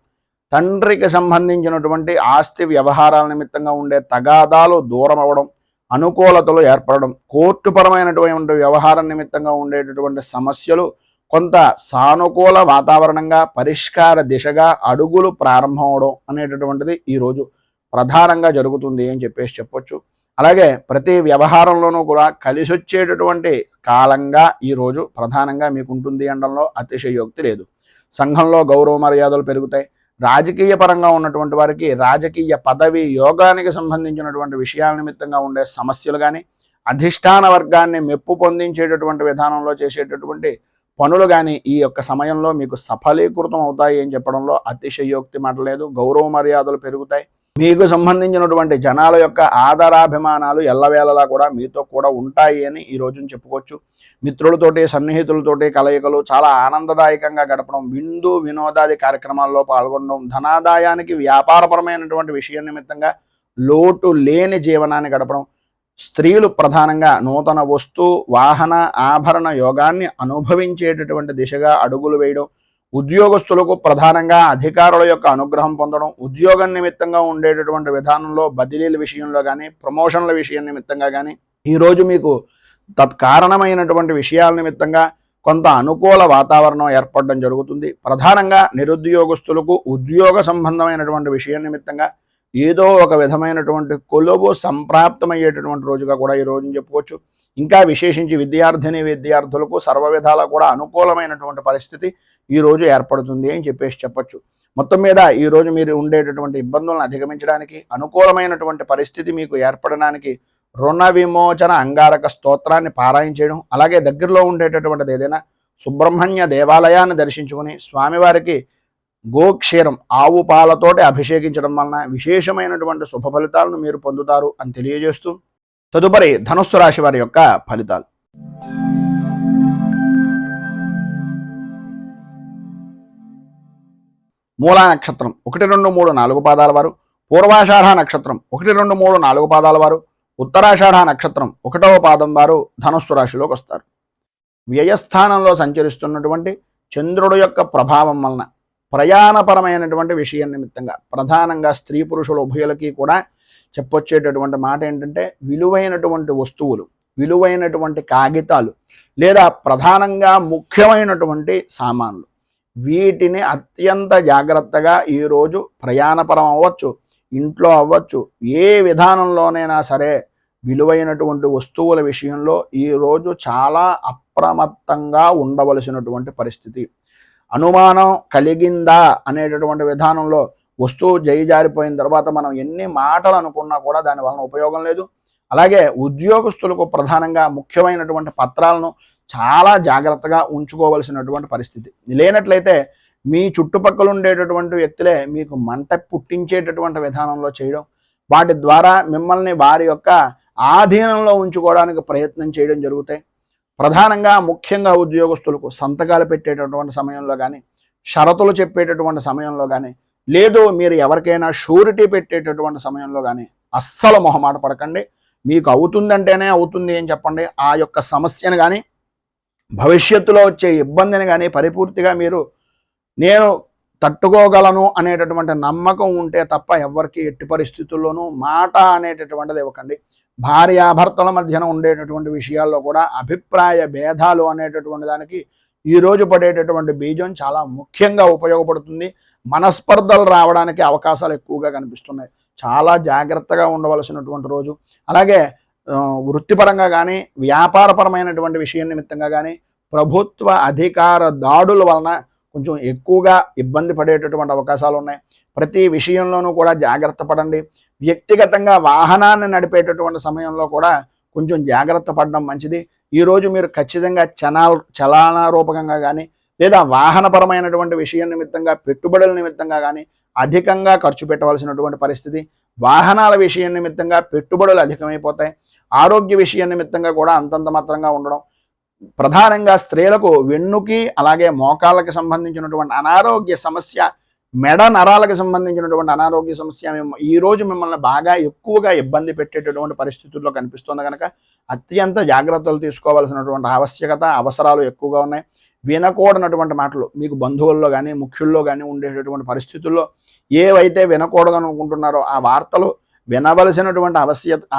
తండ్రికి సంబంధించినటువంటి ఆస్తి వ్యవహారాల నిమిత్తంగా ఉండే తగాదాలు దూరం అవ్వడం, అనుకూలతలు ఏర్పడడం, కోర్టుపరమైనటువంటి వ్యవహారం నిమిత్తంగా ఉండేటటువంటి సమస్యలు కొంత సానుకూల వాతావరణంగా పరిష్కార దిశగా అడుగులు ప్రారంభం అవడం అనేటటువంటిది ఈరోజు ప్రధానంగా జరుగుతుంది అని చెప్పొచ్చు. అలాగే ప్రతి వ్యవహారంలోనూ కూడా కలిసి వచ్చేటటువంటి కాలంగా ఈరోజు ప్రధానంగా మీకు ఉంటుంది అనడంలో అతిశయోక్తి లేదు. సంఘంలో గౌరవ మర్యాదలు పెరుగుతాయి. రాజకీయ పరంగా ఉన్నటువంటి వారికి రాజకీయ పదవి యోగానికి సంబంధించినటువంటి విషయాల నిమిత్తంగా ఉండే సమస్యలు కానీ, అధిష్టాన వర్గాన్ని మెప్పు పొందించేటటువంటి విధానంలో చేసేటటువంటి పనులు కానీ ఈ యొక్క సమయంలో మీకు సఫలీకృతం అవుతాయి అని చెప్పడంలో అతిశయోక్తి మాట లేదు. గౌరవ మర్యాదలు పెరుగుతాయి. మీకు సంబంధించినటువంటి జనాల యొక్క ఆదరాభిమానాలు ఎల్లవేళలా కూడా మీతో కూడా ఉంటాయి అని ఈ రోజున చెప్పుకోవచ్చు. మిత్రులతోటి, సన్నిహితులతోటి కలయికలు చాలా ఆనందదాయకంగా గడపడం, విందు వినోదాది కార్యక్రమాల్లో పాల్గొనడం, ధనాదాయానికి వ్యాపారపరమైనటువంటి విషయం నిమిత్తంగా లోటు లేని జీవనాన్ని గడపడం, స్త్రీలు ప్రధానంగా నూతన వస్తు వాహన ఆభరణ యోగాన్ని అనుభవించేటటువంటి దిశగా అడుగులు వేయడం, ఉద్యోగస్తులకు ప్రధానంగా అధికారుల యొక్క అనుగ్రహం పొందడం, ఉద్యోగం నిమిత్తంగా ఉండేటటువంటి విధానంలో బదిలీల విషయంలో కానీ, ప్రమోషన్ల విషయం నిమిత్తంగా కానీ ఈరోజు మీకు తత్కారణమైనటువంటి విషయాల నిమిత్తంగా కొంత అనుకూల వాతావరణం ఏర్పడడం జరుగుతుంది. ప్రధానంగా నిరుద్యోగస్తులకు ఉద్యోగ సంబంధమైనటువంటి విషయం నిమిత్తంగా ఏదో ఒక విధమైనటువంటి కొలువు సంప్రాప్తమయ్యేటటువంటి రోజుగా కూడా ఈ రోజుని చెప్పుకోవచ్చు. ఇంకా విశేషించి విద్యార్థులకు సర్వ విధాలా కూడా అనుకూలమైనటువంటి పరిస్థితి ఈరోజు ఏర్పడుతుంది అని చెప్పొచ్చు. మొత్తం మీద ఈరోజు మీరు ఉండేటటువంటి ఇబ్బందులను అధిగమించడానికి, అనుకూలమైనటువంటి పరిస్థితి మీకు ఏర్పడడానికి రుణ విమోచన అంగారక స్తోత్రాన్ని పారాయణ చేయడం, అలాగే దగ్గరలో ఉండేటటువంటిది ఏదైనా సుబ్రహ్మణ్య దేవాలయాన్ని దర్శించుకుని స్వామివారికి గోక్షీరం ఆవు పాలతోటి అభిషేకించడం వలన విశేషమైనటువంటి శుభ ఫలితాలను మీరు పొందుతారు అని తెలియజేస్తూ తదుపరి ధనుస్సు రాశి వారి యొక్క ఫలితాలు. మూలా నక్షత్రం 1, 2, 3, 4 పాదాల వారు, పూర్వాషాఢ నక్షత్రం 1, 2, 3, 4 పాదాల వారు, ఉత్తరాషాఢ నక్షత్రం 1వ పాదం వారు ధనుస్సు రాశిలోకి వస్తారు. వ్యయస్థానంలో సంచరిస్తున్నటువంటి చంద్రుడు యొక్క ప్రభావం వలన ప్రయాణపరమైనటువంటి విషయం నిమిత్తంగా ప్రధానంగా స్త్రీ పురుషుల ఉభయులకి కూడా చెప్పొచ్చేటటువంటి మాట ఏంటంటే, విలువైనటువంటి వస్తువులు, విలువైనటువంటి కాగితాలు లేదా ప్రధానంగా ముఖ్యమైనటువంటి సామాన్లు, వీటిని అత్యంత జాగ్రత్తగా ఈరోజు ప్రయాణపరం అవ్వచ్చు, ఇంట్లో అవ్వచ్చు, ఏ విధానంలోనైనా సరే విలువైనటువంటి వస్తువుల విషయంలో ఈరోజు చాలా అప్రమత్తంగా ఉండవలసినటువంటి పరిస్థితి. అనుమానం కలిగిందా అనేటటువంటి విధానంలో వస్తువు జారిపోయిన తర్వాత మనం ఎన్ని మాటలు అనుకున్నా కూడా దాని వలన ఉపయోగం లేదు. అలాగే ఉద్యోగస్తులకు ప్రధానంగా ముఖ్యమైనటువంటి పత్రాలను చాలా జాగ్రత్తగా ఉంచుకోవలసినటువంటి పరిస్థితి. లేనట్లయితే మీ చుట్టుపక్కల ఉండేటటువంటి వ్యక్తులే మీకు మంట పుట్టించేటటువంటి విధానంలో చేయడం, వాటి ద్వారా మిమ్మల్ని వారి యొక్క ఆధీనంలో ఉంచుకోవడానికి ప్రయత్నం చేయడం జరుగుతాయి. ప్రధానంగా ముఖ్యంగా ఉద్యోగస్తులకు సంతకాలు పెట్టేటటువంటి సమయంలో కానీ, షరతులు చెప్పేటటువంటి సమయంలో కానీ, లేదు మీరు ఎవరికైనా షూరిటీ పెట్టేటటువంటి సమయంలో కానీ అస్సలు మొహమాట పడకండి. మీకు అవుతుందంటేనే అవుతుంది అని చెప్పండి. ఆ యొక్క సమస్యను కానీ భవిష్యత్తులో వచ్చే ఇబ్బందిని కానీ పరిపూర్తిగా మీరు నేను తట్టుకోగలను అనేటటువంటి నమ్మకం ఉంటే తప్ప ఎవరికి ఎట్టి పరిస్థితుల్లోనూ మాట అనేటటువంటిది ఇవ్వకండి. భార్యాభర్తల మధ్యన ఉండేటటువంటి విషయాల్లో కూడా అభిప్రాయ భేదాలు అనేటటువంటి దానికి ఈరోజు పడేటటువంటి బీజం చాలా ముఖ్యంగా ఉపయోగపడుతుంది. మనస్పర్ధలు రావడానికి అవకాశాలు ఎక్కువగా కనిపిస్తున్నాయి. చాలా జాగ్రత్తగా ఉండవలసినటువంటి రోజు. అలాగే వృత్తిపరంగా కానీ వ్యాపారపరమైనటువంటి విషయం నిమిత్తంగా కానీ ప్రభుత్వ అధికార దాడుల వలన కొంచెం ఎక్కువగా ఇబ్బంది పడేటటువంటి అవకాశాలు ఉన్నాయి. ప్రతి విషయంలోనూ కూడా జాగ్రత్త పడండి. వ్యక్తిగతంగా వాహనాన్ని నడిపేటటువంటి సమయంలో కూడా కొంచెం జాగ్రత్త పడడం మంచిది. ఈరోజు మీరు ఖచ్చితంగా చలనారూపకంగా కానీ లేదా వాహనపరమైనటువంటి విషయం నిమిత్తంగా పెట్టుబడుల నిమిత్తంగా కానీ అధికంగా ఖర్చు పెట్టవలసినటువంటి పరిస్థితి. వాహనాల విషయం నిమిత్తంగా పెట్టుబడులు అధికమైపోతాయి. ఆరోగ్య విషయం నిమిత్తంగా కూడా అంతంత మాత్రంగా ఉండడం. ప్రధానంగా స్త్రీలకు వెన్నుకి అలాగే మోకాళ్ళకి సంబంధించినటువంటి అనారోగ్య సమస్య, మెడ నరాలకు సంబంధించినటువంటి అనారోగ్య సమస్య ఈరోజు మిమ్మల్ని బాగా ఎక్కువగా ఇబ్బంది పెట్టేటటువంటి పరిస్థితుల్లో కనిపిస్తుంది. కనుక అత్యంత జాగ్రత్తలు తీసుకోవాల్సినటువంటి ఆవశ్యకత, అవసరాలు ఎక్కువగా ఉన్నాయి. వినకూడనటువంటి మాటలు మీకు బంధువుల్లో కానీ ముఖ్యుల్లో కానీ ఉండేటటువంటి పరిస్థితుల్లో ఏవైతే వినకూడదనుకుంటున్నారో ఆ వార్తలు వినవలసినటువంటి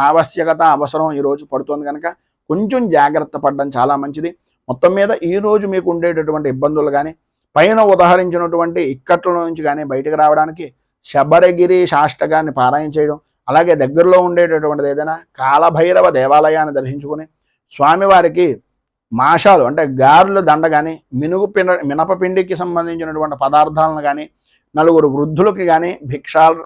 ఆవశ్యకత, అవసరం ఈరోజు పడుతుంది. కనుక కొంచెం జాగ్రత్త పడడం చాలా మంచిది. మొత్తం మీద ఈరోజు మీకు ఉండేటటువంటి ఇబ్బందులు కానీ పైన ఉదాహరించినటువంటి ఇక్కట్ల నుంచి కానీ బయటకు రావడానికి శబరగిరి శాష్టకాన్ని పారాయణ చేయడం, అలాగే దగ్గరలో ఉండేటటువంటిది ఏదైనా కాలభైరవ దేవాలయాన్ని దర్శించుకొని స్వామివారికి మాషాలు అంటే గారెలు దండ కానీ మినపపిండికి సంబంధించినటువంటి పదార్థాలను కానీ నలుగురు వృద్ధులకి కానీ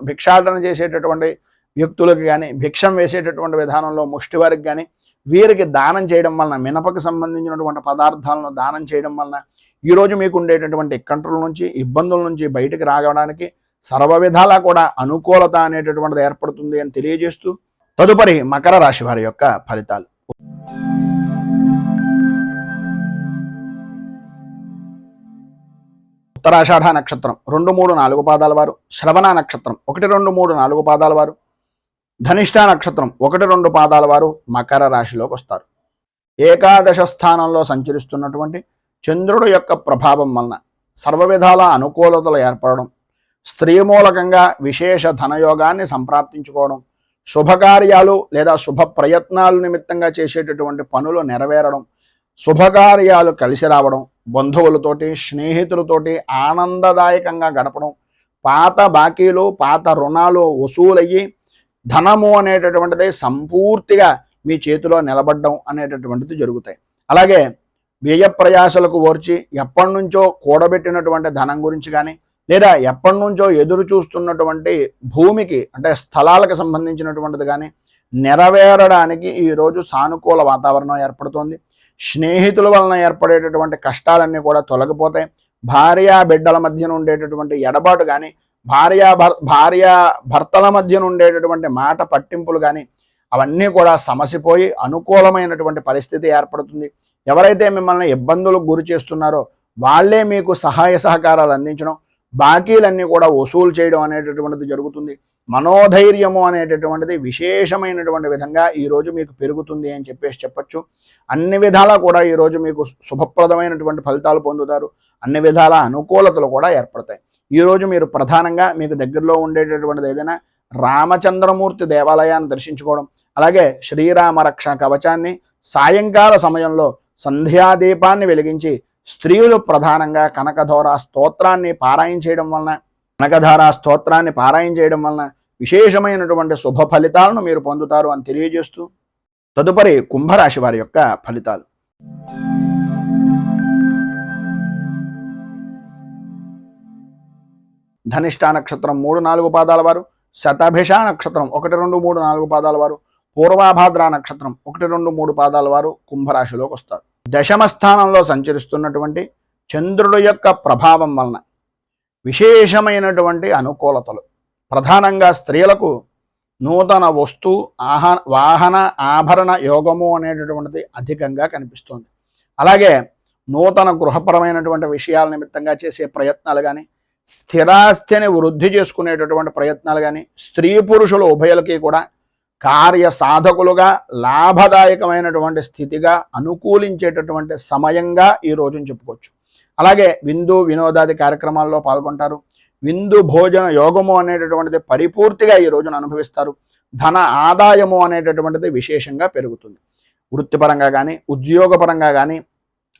భిక్షాటన చేసేటటువంటి వ్యక్తులకి కానీ భిక్షం వేసేటటువంటి విధానంలో ముష్టివారికి కానీ వీరికి దానం చేయడం వలన మినపకు సంబంధించినటువంటి పదార్థాలను దానం చేయడం వలన ఈరోజు మీకు ఉండేటటువంటి కంట్రోల్ నుంచి ఇబ్బందుల నుంచి బయటకు రావడానికి సర్వ విధాలా కూడా అనుకూలత అనేటటువంటిది ఏర్పడుతుంది అని తెలియజేస్తూ తదుపరి మకర రాశి వారి యొక్క ఫలితాలు. ఉత్తరాషాఢ నక్షత్రం 2, 3, 4 పాదాల వారు, శ్రవణ నక్షత్రం 1, 2, 3, 4 పాదాల వారు, ధనిష్ఠ నక్షత్రం 1, 2 పాదాల వారు మకర రాశిలోకి వస్తారు. ఏకాదశ స్థానంలో సంచరిస్తున్నటువంటి చంద్రుడు యొక్క ప్రభావం వలన సర్వ విధాల అనుకూలతలు ఏర్పడడం, స్త్రీ మూలకంగా విశేష ధనయోగాన్ని సంప్రాప్తించుకోవడం, శుభకార్యాలు లేదా శుభ ప్రయత్నాలు నిమిత్తంగా చేసేటటువంటి పనులు నెరవేరడం, శుభకార్యాలు కలిసి రావడం, బంధువులతోటి స్నేహితులతోటి ఆనందదాయకంగా గడపడం, పాత బాకీలు పాత రుణాలు వసూలయ్యి ధనము అనేటటువంటిది సంపూర్తిగా మీ చేతిలో నిలబడడం అనేటటువంటిది జరుగుతాయి. అలాగే వ్యయ ప్రయాసలకు ఓర్చి ఎప్పటి నుంచో కూడబెట్టినటువంటి ధనం గురించి కానీ లేదా ఎప్పటి నుంచో ఎదురు చూస్తున్నటువంటి భూమికి అంటే స్థలాలకు సంబంధించినటువంటిది కానీ నెరవేరడానికి ఈరోజు సానుకూల వాతావరణం ఏర్పడుతోంది. స్నేహితుల వలన ఏర్పడేటటువంటి కష్టాలన్నీ కూడా తొలగిపోతాయి. భార్యా బిడ్డల మధ్యన ఉండేటటువంటి ఎడబాటు కానీ భర్తల మధ్యన ఉండేటటువంటి మాట పట్టింపులు కానీ అవన్నీ కూడా సమసిపోయి అనుకూలమైనటువంటి పరిస్థితి ఏర్పడుతుంది. ఎవరైతే మిమ్మల్ని ఇబ్బందులకు గురి చేస్తున్నారో వాళ్ళే మీకు సహాయ సహకారాలు అందించడం, బాకీలన్నీ కూడా వసూలు చేయడం అనేటటువంటిది జరుగుతుంది. మనోధైర్యము అనేటటువంటిది విశేషమైనటువంటి విధంగా ఈరోజు మీకు పెరుగుతుంది అని చెప్పొచ్చు. అన్ని విధాలా కూడా ఈరోజు మీకు శుభప్రదమైనటువంటి ఫలితాలు పొందుతారు. అన్ని విధాల అనుకూలతలు కూడా ఏర్పడతాయి. ఈరోజు మీరు ప్రధానంగా మీకు దగ్గరలో ఉండేటటువంటిది ఏదైనా రామచంద్రమూర్తి దేవాలయాన్ని దర్శించుకోవడం, అలాగే శ్రీరామ రక్ష కవచాన్ని సాయంకాల సమయంలో సంధ్యాదీపాన్ని వెలిగించి స్త్రీలు ప్రధానంగా కనకధార స్తోత్రాన్ని పారాయణ చేయడం వలన విశేషమైనటువంటి శుభ ఫలితాలను మీరు పొందుతారు అని తెలియజేస్తూ, తదుపరి కుంభరాశి వారి యొక్క ఫలితాలు. ధనిష్ఠా నక్షత్రం 3-4 పాదాల వారు, శతభిష నక్షత్రం 1, 2, 3, 4 పాదాల వారు, పూర్వాభాద్ర నక్షత్రం 1, 2, 3 పాదాల వారు కుంభరాశిలోకి వస్తారు. దశమ స్థానంలో సంచరిస్తున్నటువంటి చంద్రుడు యొక్క ప్రభావం వలన విశేషమైనటువంటి అనుకూలతలు, ప్రధానంగా స్త్రీలకు నూతన వస్తు వాహన ఆభరణ యోగము అనేటటువంటిది అధికంగా కనిపిస్తుంది. అలాగే నూతన గృహపరమైనటువంటి విషయాల నిమిత్తంగా చేసే ప్రయత్నాలు కానీ, స్థిరాస్తిని వృద్ధి చేసుకునేటటువంటి ప్రయత్నాలు కానీ, స్త్రీ పురుషులు ఉభయులకి కూడా కార్య సాధకులుగా లాభదాయకమైనటువంటి స్థితిగా అనుకూలించేటటువంటి సమయంగా ఈ రోజును చెప్పుకోవచ్చు. అలాగే విందు వినోదాది కార్యక్రమాల్లో పాల్గొంటారు. విందు భోజన యోగము అనేటటువంటిది పరిపూర్తిగా ఈ రోజున అనుభవిస్తారు. ధన ఆదాయము అనేటటువంటిది విశేషంగా పెరుగుతుంది. వృత్తిపరంగా కానీ, ఉద్యోగపరంగా కానీ,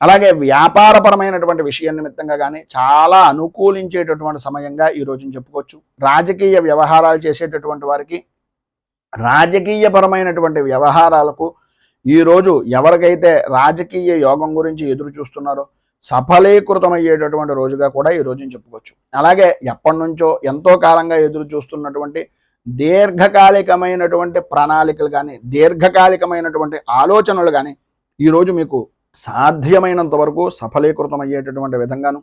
అలాగే వ్యాపారపరమైనటువంటి విషయం నిమిత్తంగా కానీ చాలా అనుకూలించేటటువంటి సమయంగా ఈ రోజున చెప్పుకోవచ్చు. రాజకీయ వ్యవహారాలు చేసేటటువంటి వారికి రాజకీయపరమైనటువంటి వ్యవహారాలకు ఈరోజు ఎవరికైతే రాజకీయ యోగం గురించి ఎదురు చూస్తున్నారో సఫలీకృతమయ్యేటటువంటి రోజుగా కూడా ఈ రోజుని చెప్పుకోవచ్చు. అలాగే ఎప్పటి నుంచో ఎంతో కాలంగా ఎదురు చూస్తున్నటువంటి దీర్ఘకాలికమైనటువంటి ప్రణాళికలు కానీ, దీర్ఘకాలికమైనటువంటి ఆలోచనలు కానీ ఈరోజు మీకు సాధ్యమైనంత వరకు సఫలీకృతమయ్యేటటువంటి విధంగాను,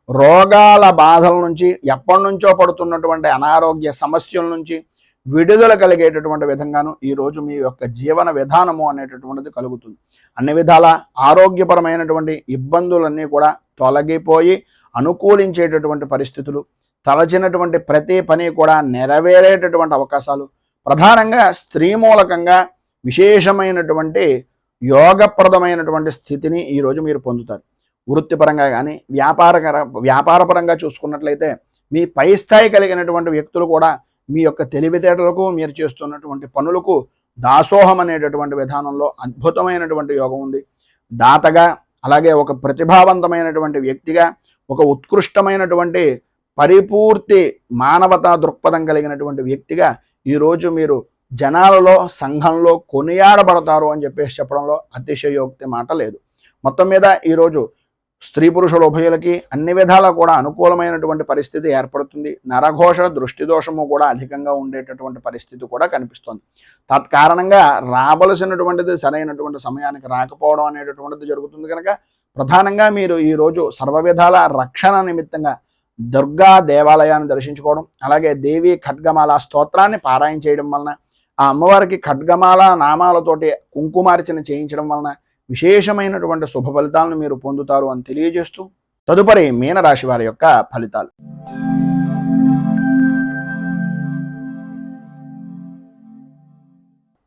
రోగాల బాధల నుంచి, ఎప్పటి నుంచో పడుతున్నటువంటి అనారోగ్య సమస్యల నుంచి విడుదల కలిగేటటువంటి విధంగాను ఈరోజు మీ యొక్క జీవన విధానము అనేటటువంటిది కలుగుతుంది. అన్ని విధాల ఆరోగ్యపరమైనటువంటి ఇబ్బందులన్నీ కూడా తొలగిపోయి అనుకూలించేటటువంటి పరిస్థితులు, తలచినటువంటి ప్రతి పని కూడా నెరవేరేటటువంటి అవకాశాలు, ప్రధానంగా స్త్రీ మూలకంగా విశేషమైనటువంటి యోగప్రదమైనటువంటి స్థితిని ఈరోజు మీరు పొందుతారు. వృత్తిపరంగా కానీ, వ్యాపారపరంగా చూసుకున్నట్లయితే మీ పై స్థాయి కలిగినటువంటి వ్యక్తులు కూడా మీ యొక్క తెలివితేటలకు, మీరు చేస్తున్నటువంటి పనులకు దాసోహం అనేటటువంటి విధానంలో అద్భుతమైనటువంటి యోగం ఉంది. దాతగా, అలాగే ఒక ప్రతిభావంతమైనటువంటి వ్యక్తిగా, ఒక ఉత్కృష్టమైనటువంటి పరిపూర్తి మానవతా దృక్పథం కలిగినటువంటి వ్యక్తిగా ఈరోజు మీరు జనాలలో, సంఘంలో కొనియాడబడతారు అని చెప్పడంలో అతిశయోక్తి మాట లేదు. మొత్తం మీద ఈరోజు స్త్రీ పురుషుల ఉభయులకి అన్ని విధాలా కూడా అనుకూలమైనటువంటి పరిస్థితి ఏర్పడుతుంది. నరఘోష, దృష్టి దోషము కూడా అధికంగా ఉండేటటువంటి పరిస్థితి కూడా కనిపిస్తుంది. తత్కారణంగా రావలసినటువంటిది సరైనటువంటి సమయానికి రాకపోవడం అనేటటువంటిది జరుగుతుంది. కనుక ప్రధానంగా మీరు ఈరోజు సర్వ విధాల రక్షణ నిమిత్తంగా దుర్గా దేవాలయాన్ని దర్శించుకోవడం, అలాగే దేవి ఖడ్గమాల స్తోత్రాన్ని పారాయణ చేయడం వలన, ఆ అమ్మవారికి ఖడ్గమాల నామాలతోటి కుంకుమార్చన చేయించడం వలన విశేషమైనటువంటి శుభ ఫలితాలను మీరు పొందుతారు అని తెలియజేస్తూ, తదుపరి మీనరాశి వారి యొక్క ఫలితాలు.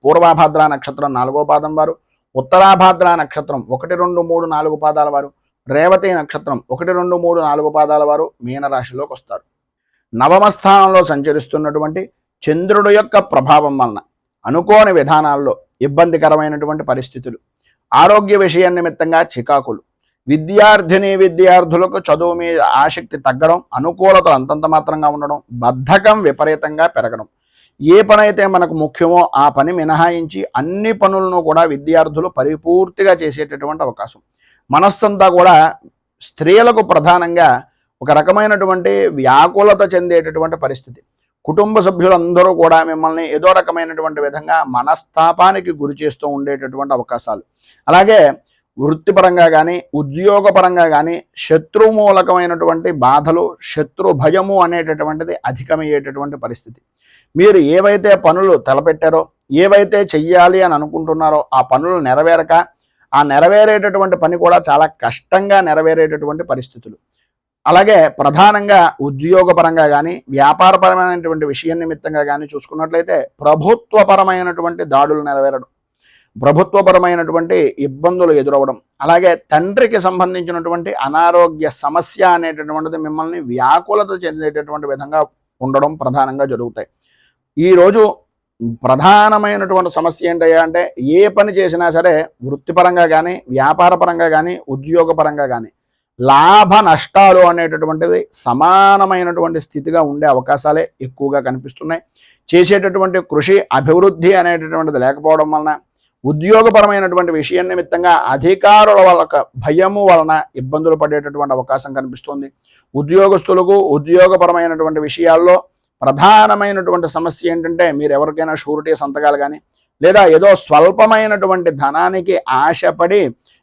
పూర్వాభాద్ర నక్షత్రం 4వ పాదం వారు, ఉత్తరాభాద్ర నక్షత్రం 1, 2, 3, 4 పాదాల వారు, రేవతి నక్షత్రం 1, 2, 3, 4 పాదాల వారు మీనరాశిలోకి వస్తారు. నవమ స్థానంలో సంచరిస్తున్నటువంటి చంద్రుడు యొక్క ప్రభావం వలన అనుకోని విధానాల్లో ఇబ్బందికరమైనటువంటి పరిస్థితులు, ఆరోగ్య విషయం నిమిత్తంగా చికాకులు, విద్యార్థులకు చదువు మీద ఆసక్తి తగ్గడం, అనుకూలతలు అంతంత మాత్రంగా ఉండడం, బద్ధకం విపరీతంగా పెరగడం, ఏ పని అయితే మనకు ముఖ్యమో ఆ పని మినహాయించి అన్ని పనులను కూడా విద్యార్థులు పరిపూర్తిగా చేసేటటువంటి అవకాశం. మనస్సంతా కూడా స్త్రీలకు ప్రధానంగా ఒక రకమైనటువంటి వ్యాకులత చెందేటటువంటి పరిస్థితి. కుటుంబ సభ్యులందరూ కూడా మిమ్మల్ని ఏదో రకమైనటువంటి విధంగా మనస్తాపానికి గురి చేస్తూ ఉండేటటువంటి అవకాశాలు. అలాగే వృత్తిపరంగా కానీ, ఉద్యోగపరంగా కానీ శత్రుమూలకమైనటువంటి బాధలు, శత్రు భయము అనేటటువంటిది అధికమయ్యేటటువంటి పరిస్థితి. మీరు ఏవైతే పనులు తలపెట్టారో, ఏవైతే చెయ్యాలి అని అనుకుంటున్నారో ఆ పనులు నెరవేరక, ఆ నెరవేరేటటువంటి పని కూడా చాలా కష్టంగా నెరవేరేటటువంటి పరిస్థితులు. అలాగే ప్రధానంగా ఉద్యోగపరంగా కానీ వ్యాపారపరమైనటువంటి విషయం నిమిత్తంగా కానీ చూసుకున్నట్లయితే ప్రభుత్వపరమైనటువంటి దాడులు నెరవేరడం, ప్రభుత్వపరమైనటువంటి ఇబ్బందులు ఎదురవ్వడం, అలాగే తండ్రికి సంబంధించినటువంటి అనారోగ్య సమస్య అనేటటువంటిది మిమ్మల్ని వ్యాకులత చెందేటటువంటి విధంగా ఉండడం ప్రధానంగా జరుగుతాయి. ఈరోజు ప్రధానమైనటువంటి సమస్య ఏంటయ్యా అంటే ఏ పని చేసినా సరే వృత్తిపరంగా కానీ వ్యాపారపరంగా కానీ ఉద్యోగపరంగా కానీ లాభ నష్టాలు అనేటటువంటిది సమానమైనటువంటి స్థితిగా ఉండే అవకాశాలే ఎక్కువగా కనిపిస్తున్నాయి. చేసేటటువంటి కృషి అభివృద్ధి అనేటటువంటిది లేకపోవడం వలన ఉద్యోగపరమైనటువంటి విషయం నిమిత్తంగా అధికారుల వాళ్ళ భయము వలన ఇబ్బందులు పడేటటువంటి అవకాశం కనిపిస్తుంది. ఉద్యోగస్తులకు ఉద్యోగపరమైనటువంటి విషయాల్లో ప్రధానమైనటువంటి సమస్య ఏంటంటే మీరు ఎవరికైనా షూరిటీ సంతకాలు కానీ లేదా ఏదో స్వల్పమైనటువంటి ధనానికి ఆశపడి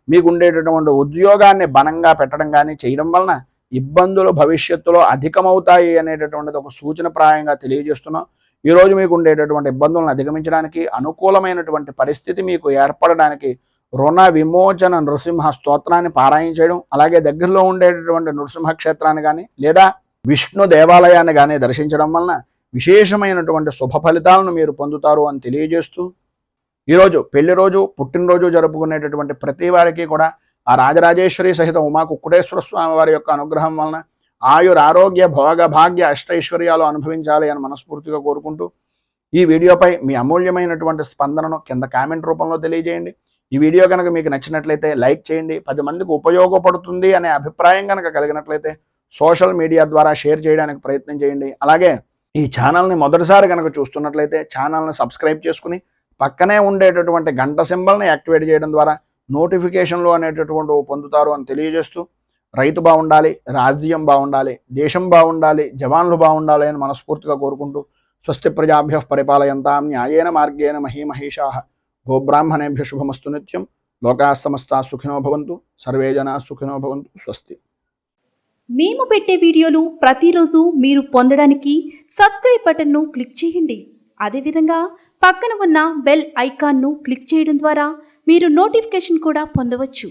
మీకు ఉండేటటువంటి ఉద్యోగాన్ని బలంగా పెట్టడం కానీ చేయడం వలన ఇబ్బందులు భవిష్యత్తులో అధికమవుతాయి అనేటటువంటిది ఒక సూచనప్రాయంగా తెలియజేస్తున్నాం. ఈరోజు మీకు ఉండేటటువంటి ఇబ్బందులను అధిగమించడానికి అనుకూలమైనటువంటి పరిస్థితి మీకు ఏర్పడడానికి రుణ విమోచన నృసింహ స్తోత్రాన్ని పారాయణ చేయడం, అలాగే దగ్గరలో ఉండేటటువంటి నృసింహ క్షేత్రాన్ని కానీ లేదా విష్ణు దేవాలయాన్ని కానీ దర్శించడం వలన విశేషమైనటువంటి శుభ ఫలితాలను మీరు పొందుతారు అని తెలియజేస్తూ, ఈరోజు పెళ్లి రోజు పుట్టినరోజు జరుపుకునేటటువంటి ప్రతి వారికి కూడా ఆ రాజరాజేశ్వరి సహిత ఉమా కుక్కుటేశ్వర స్వామి వారి యొక్క అనుగ్రహం వలన ఆయుర ఆరోగ్య భోగ భాగ్య అష్టైశ్వర్యాలు అనుభవించాలి అని మనస్ఫూర్తిగా కోరుకుంటూ, ఈ వీడియోపై మీ అమూల్యమైనటువంటి స్పందనను కింద కామెంట్ రూపంలో తెలియజేయండి. ఈ వీడియో కనుక మీకు నచ్చినట్లయితే లైక్ చేయండి. 10 మందికి ఉపయోగపడుతుంది అనే అభిప్రాయం కనుక కలిగినట్లయితే సోషల్ మీడియా ద్వారా షేర్ చేయడానికి ప్రయత్నం చేయండి. అలాగే ఈ ఛానల్ని మొదటిసారి కనుక చూస్తున్నట్లయితే ఛానల్ని సబ్స్క్రైబ్ చేసుకుని పక్కనే ఉండేటటువంటి గంట సింబల్ని యాక్టివేట్ చేయడం ద్వారా నోటిఫికేషన్లు అనేటటువంటి పొందుతారు అని తెలియజేస్తూ, రైతు బాగుండాలి, రాజ్యం బాగుండాలి, దేశం బాగుండాలి, జవాన్లు బాగుండాలి అని మనస్ఫూర్తిగా కోరుకుంటూ, స్వస్తి ప్రజాభ్యః పరిపాలయంతాం న్యాయేన మార్గేణ మహీమహేషాః గోబ్రాహ్మణేభ్య శుభమస్తు నిత్యం. లోకాః సమస్తాః సుఖినో భవంతు. సర్వే జనాః సుఖినో భవంతు. స్వస్తి. మేము పెట్టే వీడియోలు ప్రతిరోజు మీరు పొందడానికి సబ్స్క్రైబ్ బటన్ను క్లిక్ చేయండి. అదేవిధంగా పక్కన ఉన్న బెల్ ఐకాన్ను క్లిక్ చేయడం ద్వారా మీరు నోటిఫికేషన్ కూడా పొందవచ్చు.